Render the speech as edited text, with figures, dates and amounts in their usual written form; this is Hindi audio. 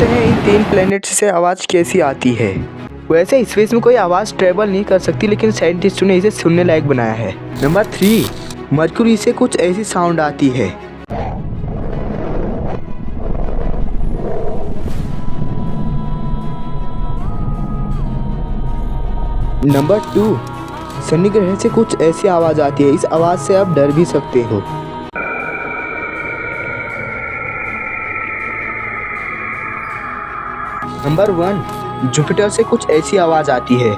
देखते हैं इन 3 प्लैनेट से आवाज़ कैसी आती है। वैसे स्पेस में कोई आवाज़ ट्रेवल नहीं कर सकती, लेकिन साइंटिस्टों ने इसे सुनने लायक बनाया है। नंबर 3, मरकुरी से कुछ ऐसी साउंड आती है। नंबर 2, शनि ग्रह से कुछ ऐसी आवाज़ आती है। इस आवाज़ से आप डर भी सकते हो। नंबर 1, जुपिटर से कुछ ऐसी आवाज़ आती है।